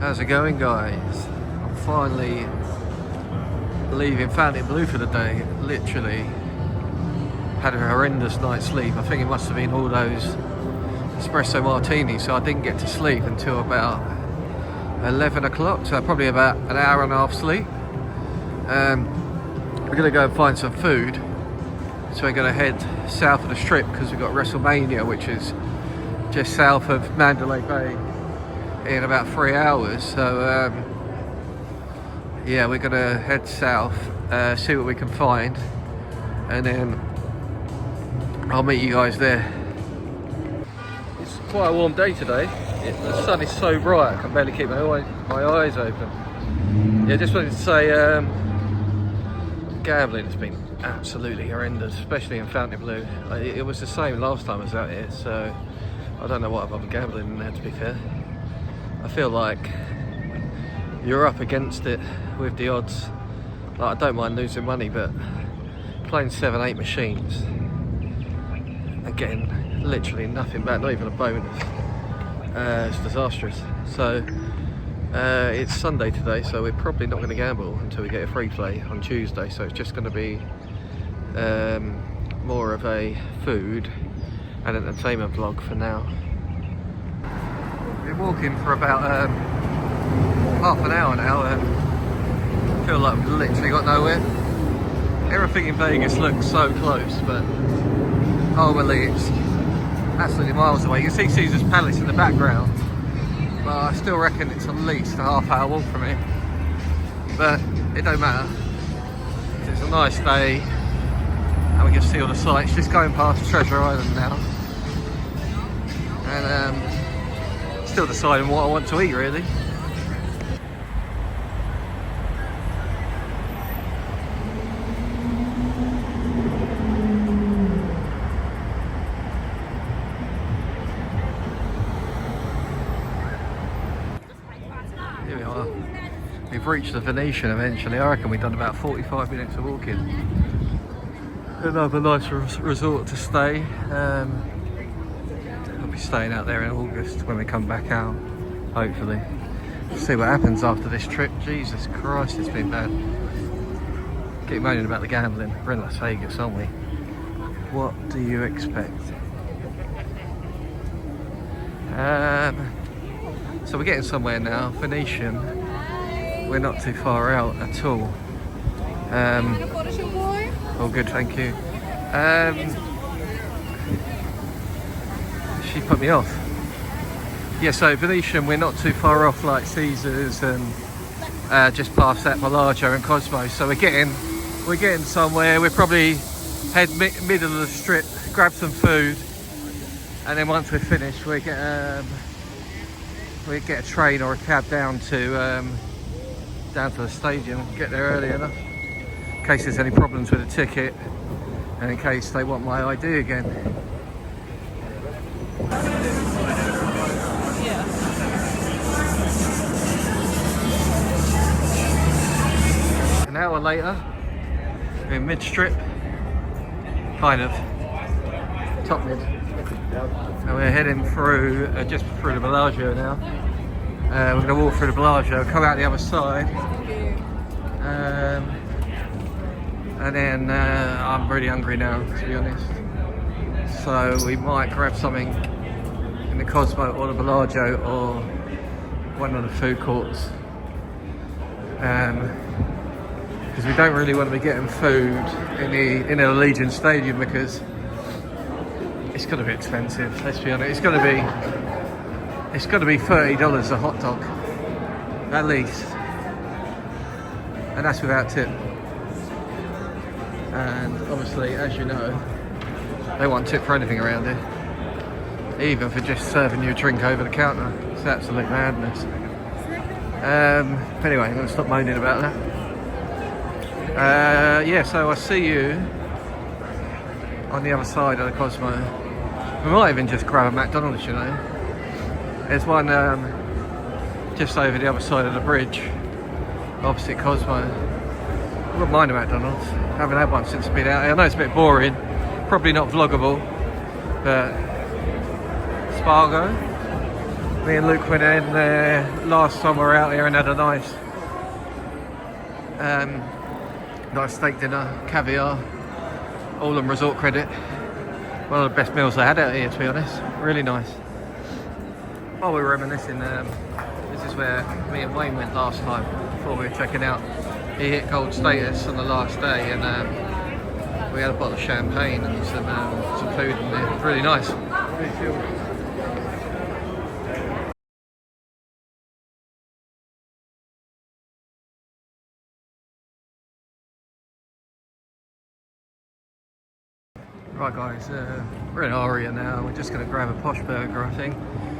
How's it going, guys? I'm finally leaving Fontainebleau for the day. Literally had a horrendous night's sleep. I think it must have been all those espresso martinis, so I didn't get to sleep until about 11 o'clock, so probably about an hour and a half sleep. We're gonna go and find some food, so we're gonna head south of the strip because we've got Wrestlemania, which is just south of Mandalay Bay, in about 3 hours. So yeah, we're gonna head south, see what we can find, and then I'll meet you guys there. It's quite a warm day today. The sun is so bright I can barely keep my eyes open. Yeah, just wanted to say gambling has been absolutely horrendous, especially in Fontainebleau. It was the same last time I was out here, so I don't know what I'm gambling in there, to be fair. I feel like you're up against it with the odds. Like, I don't mind losing money, but playing 7-8 machines and getting literally nothing back, not even a bonus, it's disastrous. So it's Sunday today, so we're probably not going to gamble until we get a free play on Tuesday. So it's just going to be more of a food and entertainment vlog for now. We've been walking for about half an hour now and feel like we've literally got nowhere. Everything in Vegas looks so close, but ultimately it's absolutely miles away. You can see Caesar's Palace in the background, but I still reckon it's at least a half-hour walk from here. But it don't matter. It's a nice day and we can see all the sights. Just going past Treasure Island now, and still deciding what I want to eat, really. Here we are. We've reached the Venetian eventually. I reckon we've done about 45 minutes of walking. Another nice resort to stay. I'll be staying out there in August when we come back out, hopefully. See what happens after this trip. Jesus Christ, it's been bad. Keep moaning about the gambling. We're in Las Vegas, aren't we? What do you expect? So we're getting somewhere now. Venetian. We're not too far out at all. All good, thank you. She put me off. Yeah, so Venetian, we're not too far off like Caesars and just past that Bellagio and Cosmo. So we're getting somewhere. We'll probably head middle of the strip, grab some food, and then once we're finished, we get a train or a cab down to the stadium. Get there early enough in case there's any problems with the ticket and in case they want my ID again. An hour later, we're in mid-strip, kind of, top mid, and we're heading through, just through the Bellagio now. We're going to walk through the Bellagio, come out the other side, and then I'm really hungry now, to be honest. So we might grab something in the Cosmo or the Bellagio or one of the food courts. Because we don't really want to be getting food in the Allegiant Stadium because it's going to be expensive. Let's be honest. It's going to be $30 a hot dog, at least, and that's without tip. And obviously, as you know, they want tip for anything around here, even for just serving you a drink over the counter. It's absolute madness. Anyway, I'm going to stop moaning about that. Yeah, so I see you on the other side of the Cosmo. We might even just grab a McDonald's, you know. There's one just over the other side of the bridge, opposite Cosmo. I wouldn't mind a McDonald's. I haven't had one since I've been out here. I know it's a bit boring, probably not vloggable, but Spargo, Me and Luke went in there last time we were out here and had a nice steak dinner, caviar, all on resort credit. One of the best meals I had out here, to be honest. Really nice. While we were reminiscing, this is where me and Wayne went last time before we were checking out. He hit gold status on the last day, and we had a bottle of champagne and some food in there. Really nice. Really chilled. Right guys, we're in Aria now. We're just going to grab a posh burger, I think.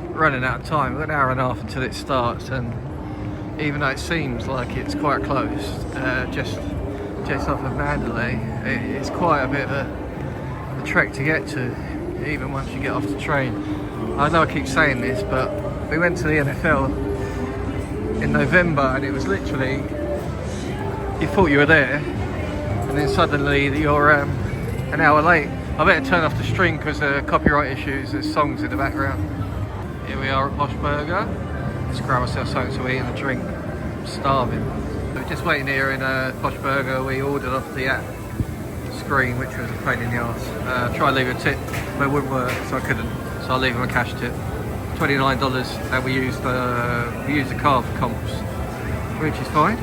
We're running out of time. We've got an hour and a half until it starts, and even though it seems like it's quite close, just off of Mandalay, it's quite a bit of a trek to get to, even once you get off the train. I know I keep saying this, but we went to the NFL in November, and it was literally, you thought you were there, and then suddenly you're an hour late. I better turn off the stream because there are copyright issues, there's songs in the background. Here we are at Posh Burger. Let's grab ourselves something to eat and a drink. I'm starving. We're just waiting here in Posh Burger. We ordered off the app screen, which was a pain in the arse. Tried to leave a tip, but it wouldn't work, so I couldn't. So I'll leave them a cash tip. $29, and we used the card for comps, which is fine.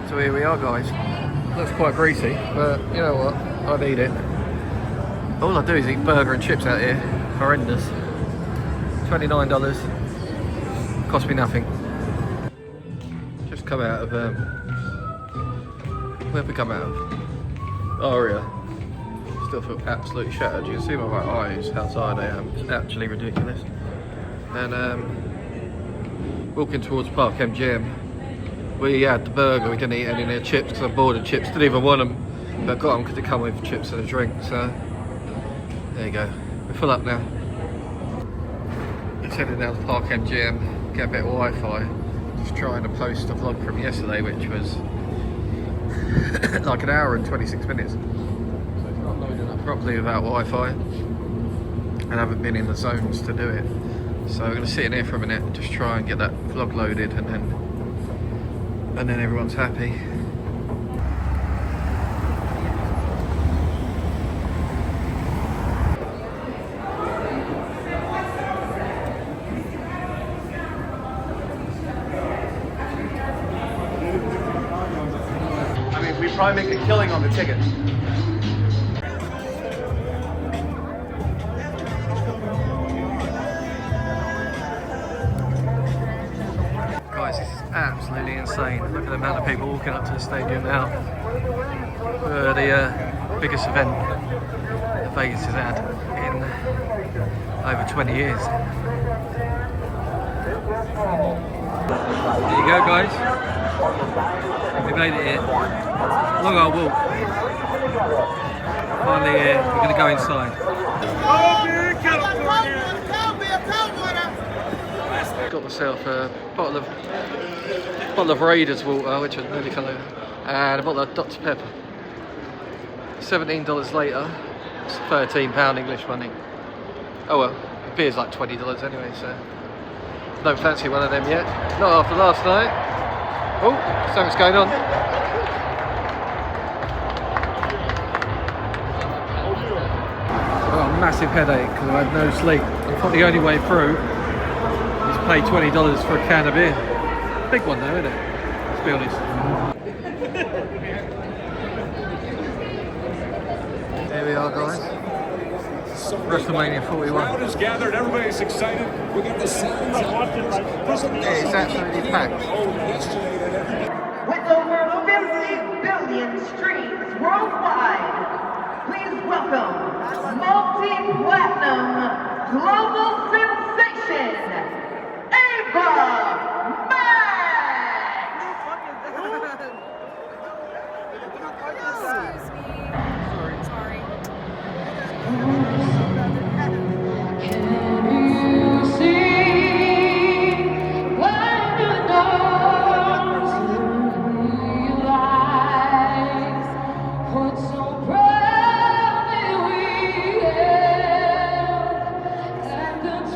So here we are, guys. Looks quite greasy, but you know what? I need it. All I do is eat burger and chips out here. Horrendous. $29. Cost me nothing. Just come out of where'd we come out of? Aria. Still feel absolutely shattered. You can see my right eyes, how tired I am. It's actually ridiculous. And walking towards Park MGM. We had the burger, we didn't eat any of their chips because I'm bored of chips, didn't even want them, but got them because they come with chips and a drink, so there you go. We're full up now. Just heading down to Park MGM, get a bit of Wi-Fi, just trying to post a vlog from yesterday, which was like an hour and 26 minutes. So it's not loading up properly without Wi-Fi, and I haven't been in the zones to do it. So I'm going to sit in here for a minute and just try and get that vlog loaded, and then everyone's happy. I mean, we probably make a killing on the ticket. Guys, this is absolutely insane. Look at the amount of people walking up to the stadium now for the biggest event that Vegas has had in over 20 years. There you go, guys. We made it here. Long old walk. Finally here. We're going to go inside. Got myself a bottle of Raiders water, which I nearly fell over, and a bottle of Dr Pepper. $17 later, it's £13 English money. Oh well, the beer's like $20 anyway, so don't fancy one of them yet. Not after last night. Oh, something's going on. I've got a massive headache because I had no sleep. I thought the only way through pay $20 for a can of beer. Big one though, isn't it? Let's be honest. Here we are, guys. Wrestlemania 41. Crowd is gathered, everybody's excited. We got the sounds out. It's absolutely packed. With over 50 billion streams worldwide, please welcome multi-platinum global sensation, Ava Max! Sorry. That's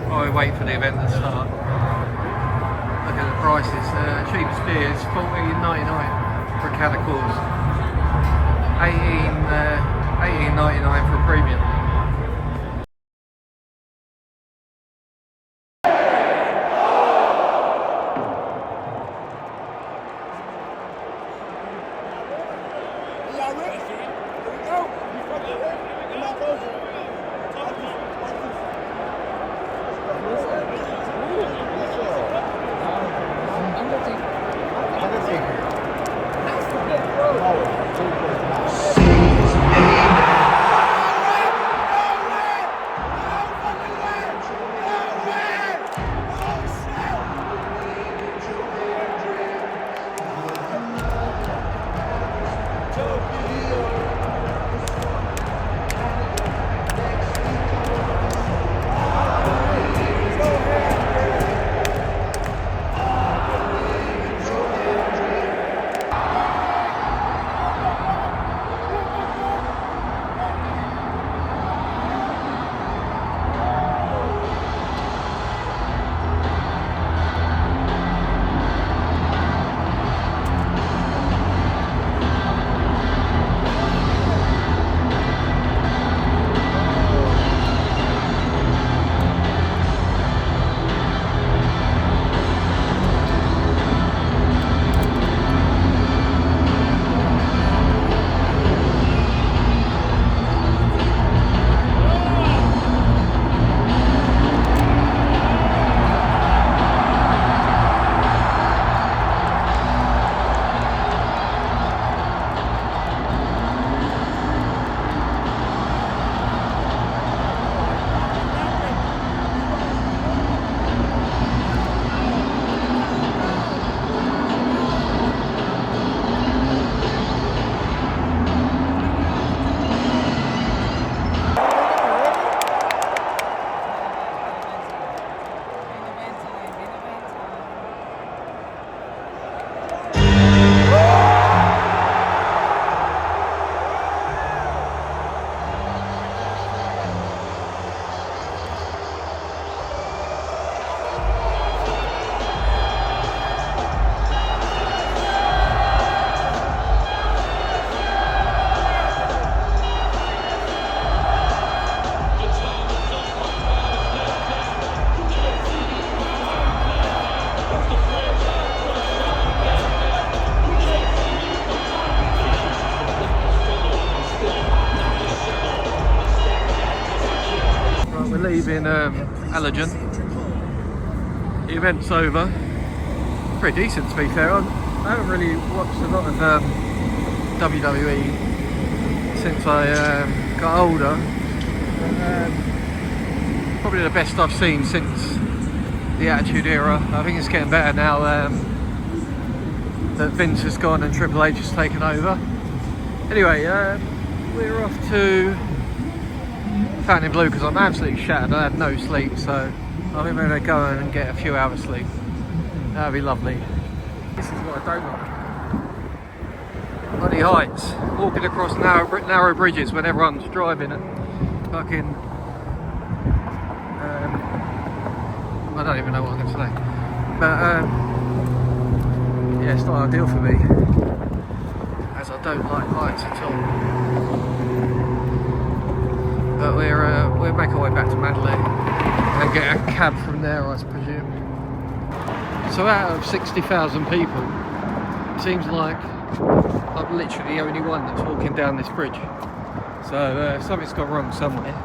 While we wait for the event to start, look at the prices. Cheapest beer is $14.99 for a can of Coors. $18.99 for a premium. We're leaving Allergen. The event's over. Pretty decent, to be fair. I haven't really watched a lot of WWE since I got older. Probably the best I've seen since the Attitude Era. I think it's getting better now that Vince has gone and Triple H has taken over. Anyway, we're off to Fountain Blue because I'm absolutely shattered. I had no sleep, so I think we're going to go and get a few hours sleep. That'd be lovely. This is what I don't like. Bloody heights. Walking across narrow bridges when everyone's driving at fucking I don't even know what I'm going to say, but yeah, it's not ideal for me as I don't like heights at all. But we'll make our way back to Mandalay and get a cab from there, I presume. So out of 60,000 people, it seems like I'm literally the only one that's walking down this bridge. So something's gone wrong somewhere,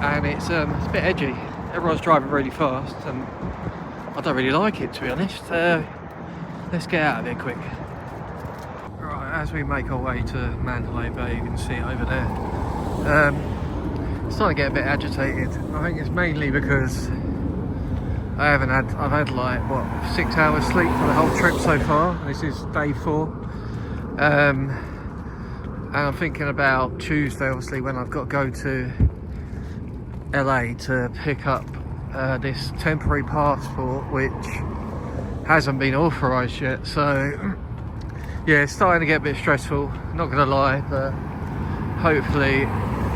and it's a bit edgy. Everyone's driving really fast, and I don't really like it, to be honest. Let's get out of here quick. Right, as we make our way to Mandalay Bay, you can see it over there. It's starting to get a bit agitated. I think it's mainly because I've had like, what, 6 hours sleep for the whole trip so far. This is day 4. And I'm thinking about Tuesday, obviously, when I've got to go to LA to pick up this temporary passport, which hasn't been authorised yet. So yeah, it's starting to get a bit stressful, not gonna lie, but hopefully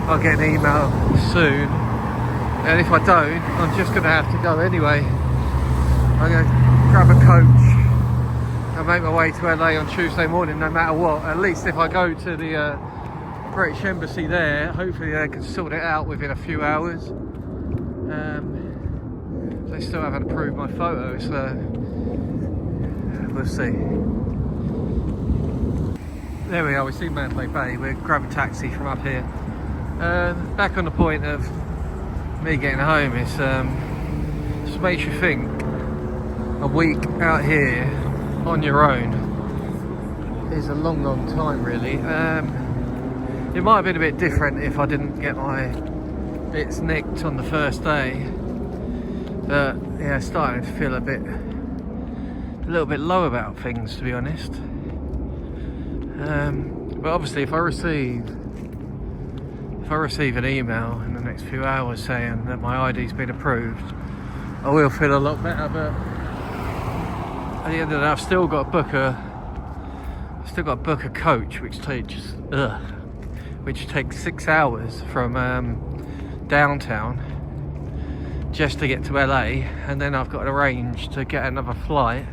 I'll get an email soon, and if I don't, I'm just gonna have to go anyway. I'm gonna grab a coach and make my way to LA on Tuesday morning, no matter what. At least if I go to the British Embassy there, hopefully they can sort it out within a few hours. They still haven't approved my photo, so we'll see. There we are, we see Mandalay Bay. We're grabbing a taxi from up here. Back on the point of me getting home, it's just makes you think a week out here on your own is a long time, really. It might have been a bit different if I didn't get my bits nicked on the first day, but yeah, starting to feel a little bit low about things, to be honest. But obviously, if I receive an email in the next few hours saying that my ID's been approved, I will feel a lot better. But at the end of the day, I've still got to book a coach, which takes 6 hours from downtown just to get to LA, and then I've got to arrange to get another flight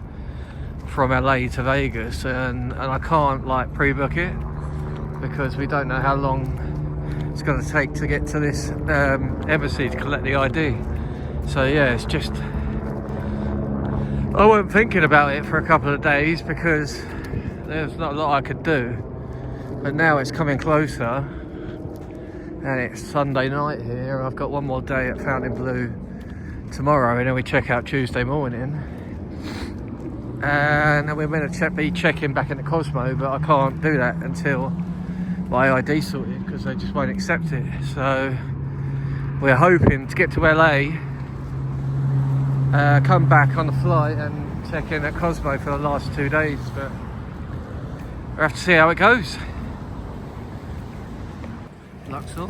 from LA to Vegas, and I can't like pre-book it because we don't know how long it's going to take to get to this embassy to collect the ID. So yeah, it's just, I wasn't thinking about it for a couple of days because there's not a lot I could do, but now it's coming closer and it's Sunday night here. I've got one more day at Fontainebleau tomorrow, and then we check out Tuesday morning, and then we're going to be checking back into Cosmo, but I can't do that until my ID sorted because they just won't accept it. So we're hoping to get to LA, come back on the flight and check in at Cosmo for the last 2 days, but we'll have to see how it goes. Luxor,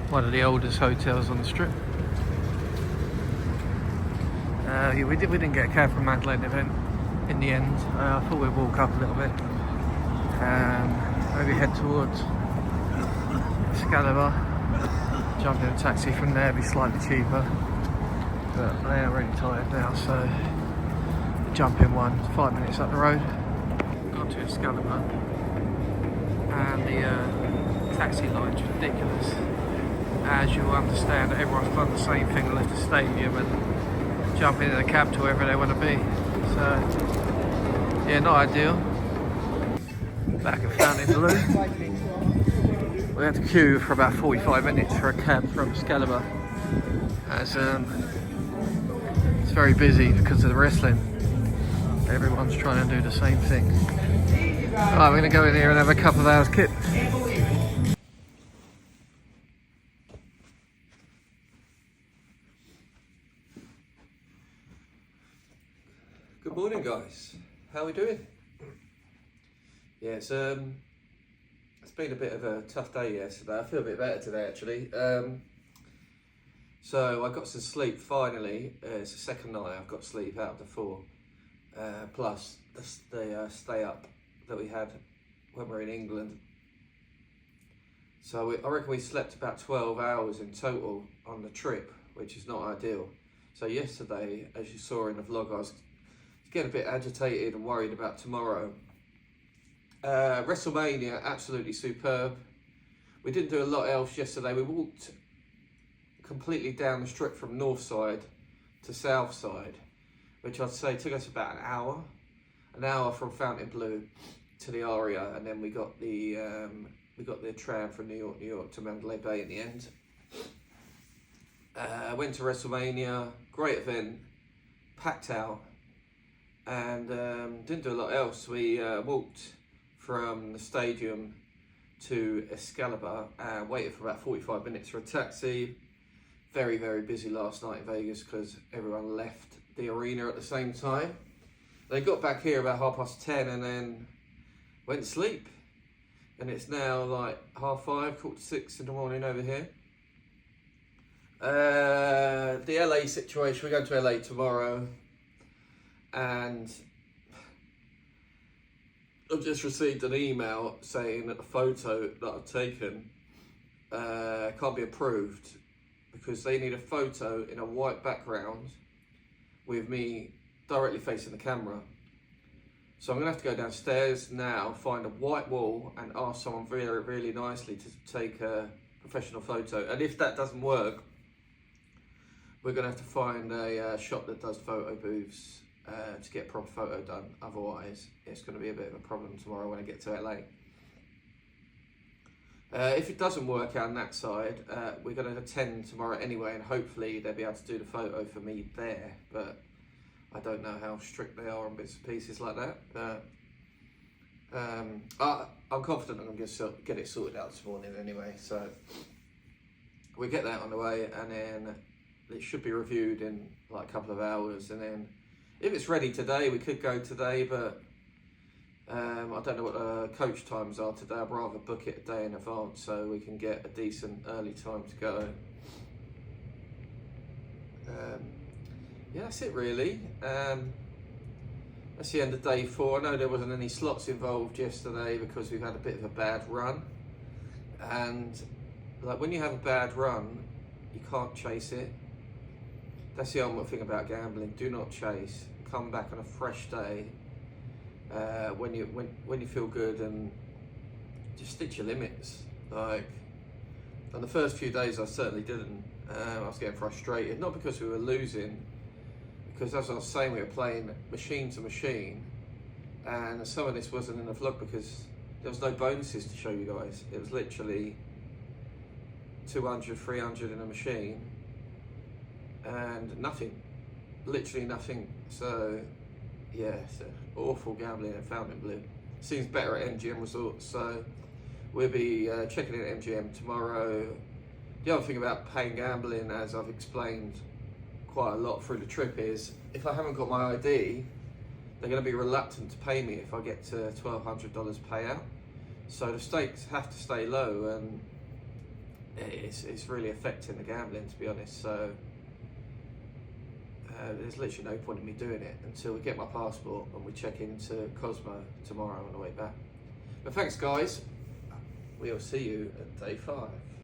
one of the oldest hotels on the strip. We didn't get a cab from Mandalay event in the end. I thought we'd walk up a little bit, maybe head towards Excalibur, jump in a taxi from there, be slightly cheaper, but they are really tired now, so jump in one, 5 minutes up the road. Got to Excalibur, and the taxi line's ridiculous. As you'll understand, everyone's done the same thing, left the stadium and jump into the cab to wherever they want to be. So yeah, not ideal. Back at Fontainebleau. We had to queue for about 45 minutes for a cab from Excalibur, as it's very busy because of the wrestling. Everyone's trying to do the same thing. Alright, we're going to go in here and have a couple of hours kip. Good morning, guys. How are we doing? Yeah, it's been a bit of a tough day yesterday. I feel a bit better today, actually. So I got some sleep finally. It's the second night I've got sleep out of the 4. Plus the stay up that we had when we were in England. So I reckon we slept about 12 hours in total on the trip, which is not ideal. So yesterday, as you saw in the vlog, I was getting a bit agitated and worried about tomorrow. Wrestlemania, absolutely superb. We didn't do a lot else yesterday. We walked completely down the strip from north side to south side, which I'd say took us about an hour from Fontainebleau to the Aria, and then we got the tram from New York to Mandalay Bay in the end. Went to Wrestlemania, great event, packed out, and didn't do a lot else. We walked from the stadium to Excalibur and waited for about 45 minutes for a taxi. Very, very busy last night in Vegas because everyone left the arena at the same time. They got back here about 10:30 and then went to sleep. And it's now like 5:30, 5:45 in the morning over here. The LA situation, we're going to LA tomorrow, and I've just received an email saying that the photo that I've taken can't be approved because they need a photo in a white background with me directly facing the camera. So I'm gonna have to go downstairs now, find a white wall and ask someone very, really nicely to take a professional photo. And if that doesn't work, we're gonna have to find a shop that does photo booths to get a proper photo done. Otherwise, it's gonna be a bit of a problem tomorrow when I get to LA. If it doesn't work out on that side, we're gonna attend tomorrow anyway, and hopefully they'll be able to do the photo for me there. But I don't know how strict they are on bits and pieces like that. I'm confident I'm going to get it sorted out this morning anyway. So we get that on the way, and then it should be reviewed in like a couple of hours. And then if it's ready today, we could go today, but I don't know what the coach times are today. I'd rather book it a day in advance so we can get a decent early time to go. Yeah, that's it really. That's the end of day 4. I know there wasn't any slots involved yesterday because we've had a bit of a bad run. And like when you have a bad run, you can't chase it. That's the ultimate thing about gambling. Do not chase. Come back on a fresh day when you feel good and just stick your limits. Like on the first few days, I certainly didn't. I was getting frustrated, not because we were losing. Because as I was saying, we were playing machine to machine, and some of this wasn't in the vlog because there was no bonuses to show you guys. It was literally 200, 300 in a machine, and nothing, literally nothing. So yeah, it's awful gambling at Fontainebleau. Seems better at MGM Resorts, so we'll be checking in at MGM tomorrow. The other thing about paying gambling, as I've explained quite a lot through the trip, is if I haven't got my ID, they're going to be reluctant to pay me if I get to $1,200 payout. So the stakes have to stay low, and it's really affecting the gambling, to be honest. So there's literally no point in me doing it until we get my passport and we check into Cosmo tomorrow on the way back. But thanks guys, we'll see you at day 5.